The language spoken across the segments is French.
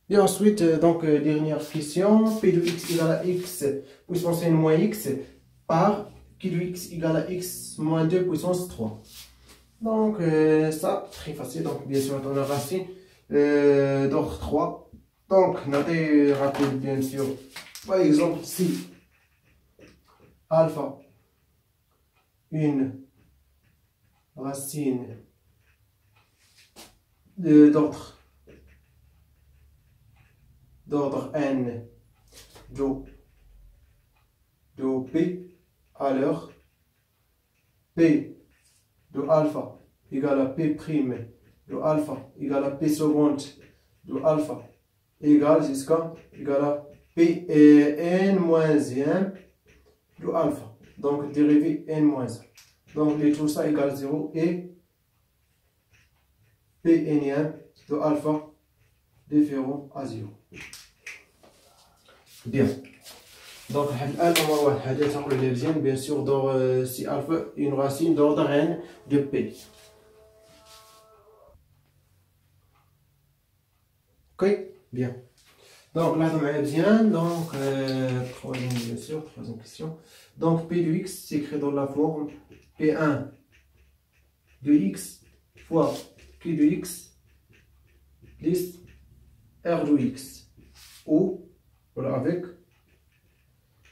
Et ensuite, dernière question, P de x égale à x puissance n moins x par Q de x égale à x moins 2 puissance 3. Donc, ça, très facile. Donc, bien sûr, on a racine d'ordre 3. Donc, notez rapide, bien sûr. Par exemple, si alpha, une racine d'ordre n de P, alors P de alpha égale à P prime de alpha égale à P seconde de alpha égale jusqu'à égale à P n moins 1 de alpha. Donc dérivé n moins 1. Donc et tout ça égale 0 et P n de alpha différent à 0. Bien. Donc, on va le deuxième, bien sûr, dans si alpha une racine d'ordre n de P. Ok, bien. Donc, là, on a bien. Donc, troisième, bien sûr, troisième question. Donc, P de x s'écrit dans la forme P1 de x fois Q de x plus R de x. Ou, voilà, avec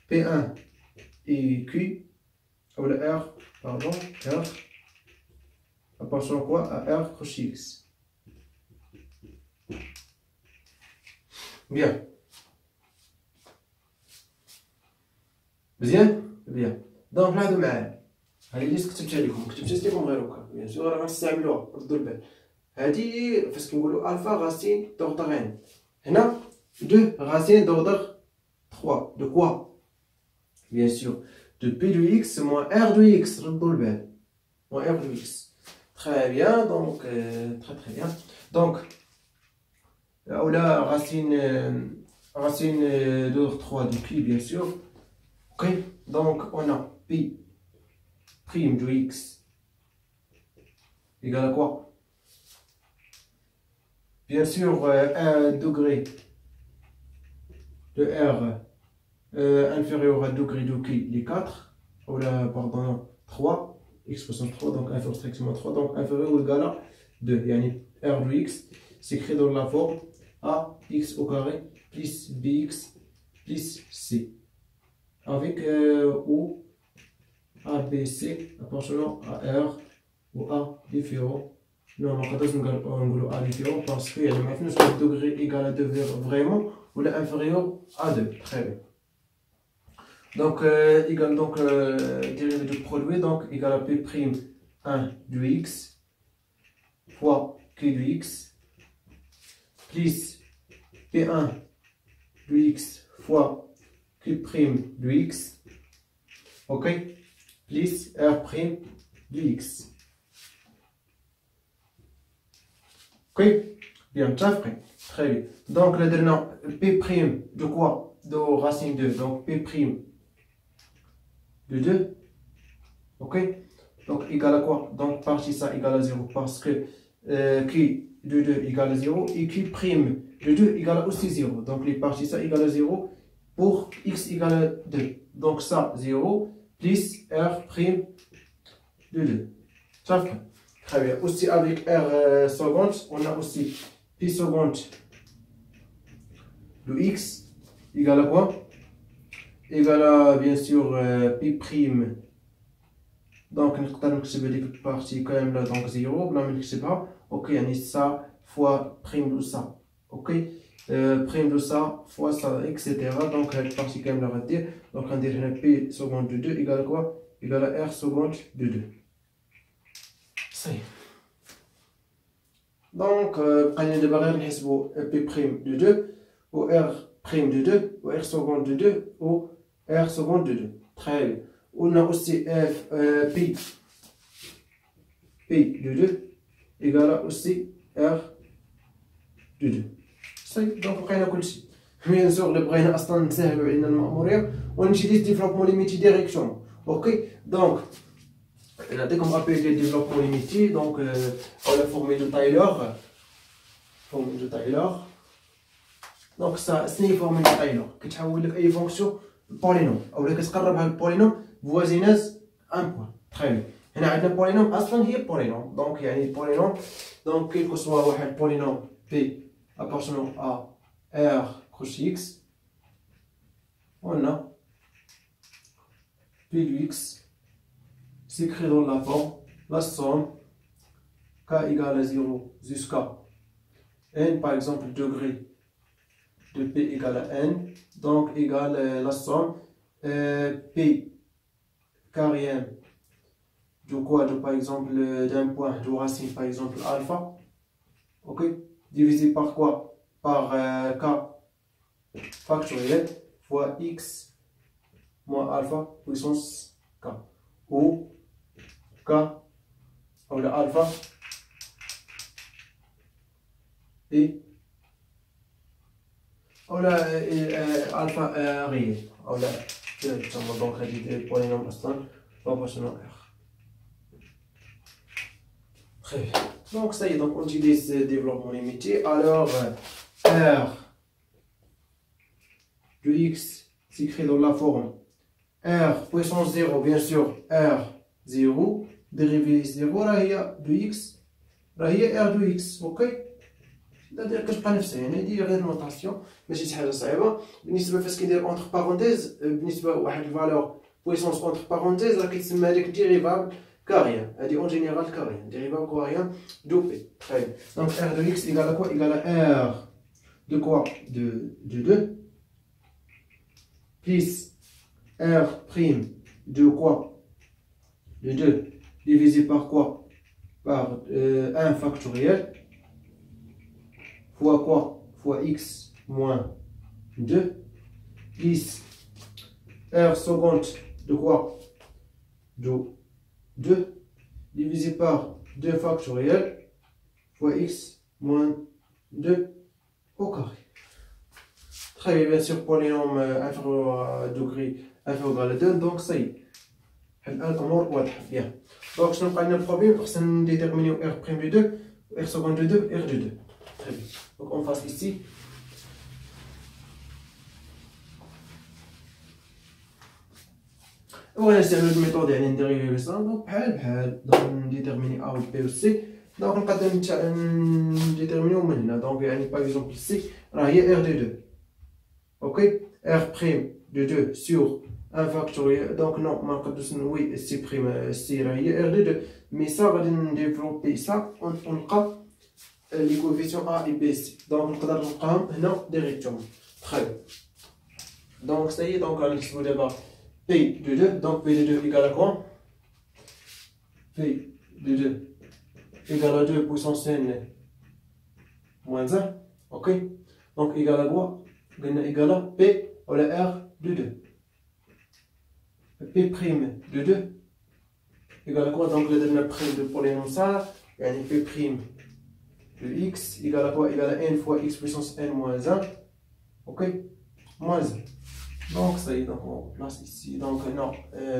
P1 et Q, ou le R, pardon, R, appartient quoi à R croche X. Bien. Bien. Bien. Donc là, demain, هذه اللي كتبتها لكم لكم غير هكا بيان سور راه غنستعملوها ردوا البال. هذه فاش كنقولوا الفا غاسين دوردر ان هنا 2 غاسين دوردر 3 de quoi bien sûr de P de x moins R de x ردوا البال moins R de x. Très bien, donc très bien. Donc là racine de 3 de pi bien sûr. Ok, donc on a P prime de x égale à quoi? Bien sûr 1 degré de R inférieur à degré de q les 4 ou là pardon 3 x puissance 3 donc inférieur strictement 3 donc inférieur ou égal à 2 yani R de x s'écrit dans la forme ax au carré plus bx plus c avec ou ABC appartenant à R ou A différent. Non, on va A différent parce qu'il y a maintenant le degré égal à 2 vraiment ou inférieur à 2. Très bien. Donc, égal donc dérivé du produit, donc égal à P prime 1 de x fois Q de x plus P1 de x fois Q prime de x, ok, plus R prime de x. Ok, bien, très bien. Donc, le dernier P prime de quoi? De racine 2, donc P prime de 2, ok, donc égal à quoi? Donc partie ça égale à 0 parce que Q de 2 égale à 0 et Q prime de 2 égale à aussi 0, donc les parties ça égale à 0 pour x égale à 2, donc ça 0 plus R prime de 2. Ça fait très bien. Aussi avec R seconde on a aussi P seconde de x égale à quoi? Égal à bien sûr P prime. Donc نقدر نكتب هذيك البارتي كاملة donc 0 بلا ما نكتبها. Ok يعني ça fois prime de ça. Ok prime de ça fois ça etc. Donc هاد البارتي كاملة غدير. Donc غندير هنا P seconde de 2 égale à quoi? Égale à R seconde de 2. صحيح. Donc بقينا دابا غير نحسبو P prime de 2 و R prime de 2 و R seconde de 2 و R seconde de 2. Très bien. On a aussi P de 2 égale à aussi R de 2. Donc بقينا كلشي. Bien sûr اللي بغينا اصلا نسهلو علينا المأمورية ونمشي لي ديفلوبمون ليميتي ديريكتومون. اوكي donc نعطيكم ابي ديال ديفلوبمون ليميتي donc او لا فورمule de Taylor. دونك سني فورم من تايلور كتحول لك اي فونكسيون بولينوم اولا كتقربها للبولينوم فوازيناز ان بوان. تخيل هنا عندنا بولينوم اصلا هي بولينوم دونك يعني بولينوم دونك كيلكو سوا واحد بولينوم بي appartenant à R croche X, on a P de X s'écrit dans la forme la somme K égale à 0 jusqu'à N, par exemple degré de P égale à N, donc égale la somme P quatrième de quoi, de par exemple d'un point de racine par exemple alpha, ok, divisé par quoi? Par K factoriel fois X moins alpha puissance K, ou K ou le alpha et ou le alpha réel ou le donc le polynôme aslan proportionnel R. Très bien. Donc ça y est, donc on utilise développement limité. Alors R de X s'écrit dans la forme R puissance 0, bien sûr R 0 dérivé 0 là il y a de X là il y a R de X, ok. c'est-à-dire كتبقى نفسها يعني هادي غير نوطاسيون ماشي شي حاجه صعيبه. بالنسبه فاش كيدير اونتر بارونتيز بالنسبه لواحد الفالور بويسونس اونتر بارونتيز راه كيتسمى هذاك ديريفابل كاريان. هادي اون جينيرال كاريان ديريفابل كاريان دو بي. تخيل دونك R de X égale à quoi? Égale à R de quoi? De 2 plus R prime de quoi? De 2 divisé par quoi? Par 1 factoriel fois quoi? Fois X moins 2 plus R seconde de quoi? De 2 divisé par 2 factoriel fois X moins 2 au carré. Très bien, bien sûr, polynôme inférieur à degré inférieur à 2, donc ça y est. الأمور واضحة. Bien. Donc, je n'ai pas problème pour déterminer R' de 2, R seconde de 2, R de 2. Très bien. Donc, on fasse ici. On va essayer une méthode يعني نديريو ça. Donc, بحال donc déterminer A ou B ou C. Donc, نقدر نديتيرمينيو من هنا. Donc, يعني par exemple C راه هي R de 2. Ok, R' de 2 sur 1 factoriel. Donc non, oui, C prime, C R de 2. Mais ça va développer ça, on a les coefficients A et B, C. Donc on va non directement. Très bien. Donc ça y est, donc on va d'abord P de 2. Donc P de 2 égale à quoi? P de 2 égale à 2 puissance N moins 1. Ok, donc égale à quoi? Égale à P ou la R de 2. P' de 2 égale à quoi? Donc le prime de polynôme ça, yani P' de X égale à quoi? Égale à N fois X puissance N moins 1. Ok, moins 1. Donc ça y est, donc on place ici. Donc non,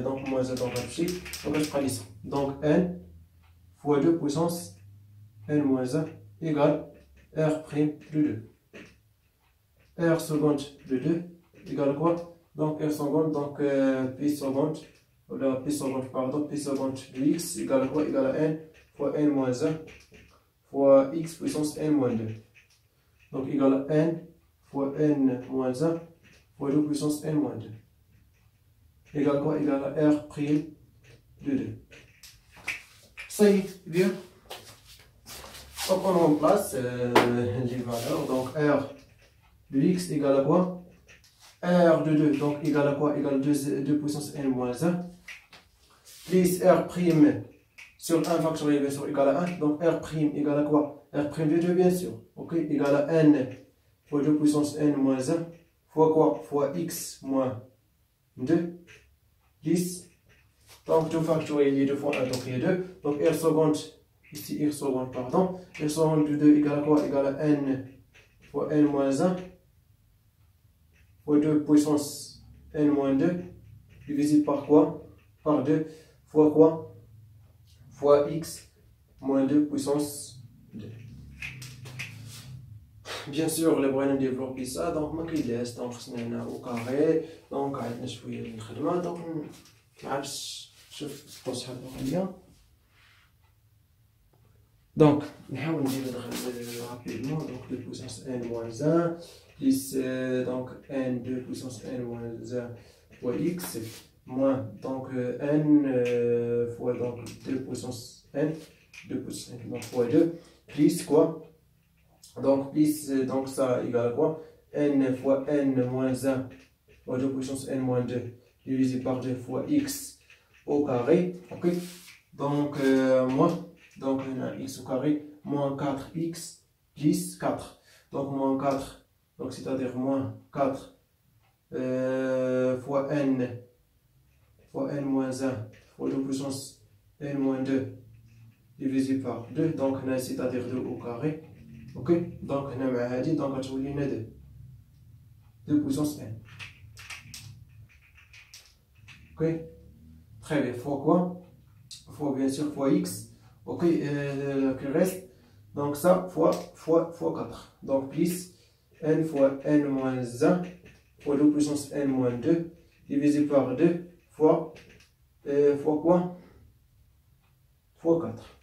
donc moins 1 dans le chiffre. Donc je prends ici. Donc N fois 2 puissance N moins 1 égale R' de 2. R seconde de 2 égale à quoi? Donc R seconde, donc P seconde, P seconde, pardon, P seconde de X égale à quoi? Égale à N fois N moins 1 fois X puissance N moins 2. Donc égale à N fois N moins 1 fois 2 puissance N moins 2. Égale à quoi? Égale à R' de 2. Ça y est, bien. Donc on remplace les valeurs. Donc R de X égale à quoi? R de 2, donc égale à quoi? Égale 2 puissance N moins 1. Plus R' sur 1 factoriel, bien sûr, égale à 1. Donc R' égale à quoi? R' de 2, bien sûr. Ok, égale à N fois 2 puissance N moins 1. Fois quoi? Fois X moins 2. Plus. Donc 2 factoriel, 2 fois 1, donc il y a 2. Donc R seconde, ici R seconde, pardon. R seconde de 2 égale à quoi? Égale à N fois N moins 1. Fois 2 puissance N moins 2 divisé par quoi? Par 2 fois quoi? Fois X moins 2 puissance 2. bien sûr اللي بغينا نديفلوبي سا دونك ما كاينلاش دونك خصنا هنا او كاري دونك عندنا شويه الخدمه دونك معرفتش شوف شحال باقي دونك نحاول ندير هذا رابيدمون دونك 2 بويسونس ان موان 1 بليس دونك ان 2 بويسونس ان موان 1 fois x moins donc n fois donc 2 puissance n 2 puissance n donc fois 2 plus quoi donc plus donc ça égale à quoi n fois n moins 1 fois 2 puissance n moins 2 divisé par 2 fois x au carré, ok, donc moins donc on a x au carré moins 4x plus 4 donc moins 4 donc c'est à dire moins 4 fois n moins 1 fois 2 puissance n moins 2 divisé par 2 donc c'est-à-dire 2 au carré, ok, donc on a dit donc on a 2 puissance n, ok, très bien, fois quoi, fois bien sûr fois x, ok, que reste donc ça fois 4 donc plus n fois n moins 1 fois 2 puissance n moins 2 divisé par 2 fois quoi, fois 4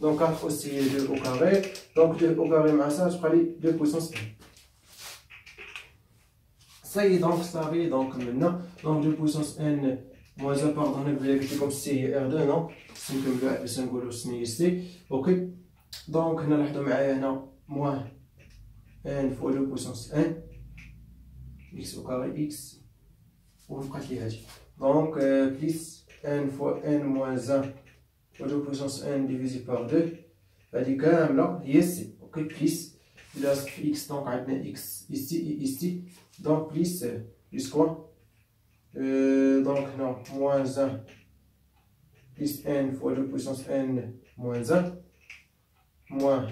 donc 4 aussi 2 au carré donc 2 au carré مع ça je prends 2 puissance n ça y est donc ça arrive donc maintenant donc 2 puissance n moins 1 pardon comme si c'est R2 non c'est comme le symbole ici, ok, donc هنا نلاحظوا معايا هنا moins n fois 2 puissance n x au carré x وبقات لي هادي donc plus n fois n moins 1 fois 2 puissance n divisé par 2 هادي كاملة هي سي، ok, plus il reste x donc عندنا x ici et ici donc plus quoi donc non moins 1 plus n fois 2 puissance n moins 1 moins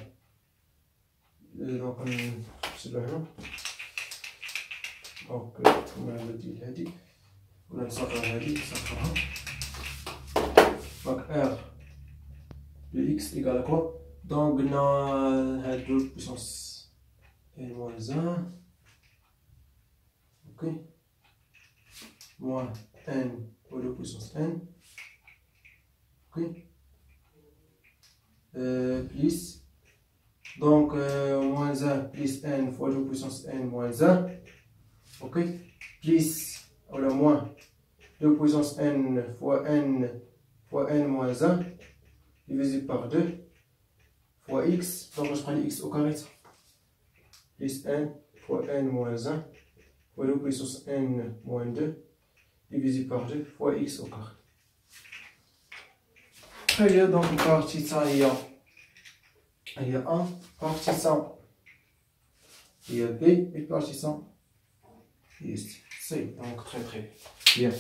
donc c'est là donc on a dit هادي ولا نصغر هادي نصغرها donc r de x égale à quoi donc قلنا هاد 2 puissance n moins 1, ok, moins n fois 2 puissance n, ok, plus donc moins 1 plus n fois 2 puissance n moins 1, ok, plus ou le moins 2 puissance n fois n moins 1 divisé par 2 fois x, donc je prends x au carré, plus n fois n moins 1 fois 2 puissance n moins 2 divisé par 2 fois x au carré. Très bien, donc partie ça il y a 1, partie ça il y a b et partie ça il y a c, donc très bien.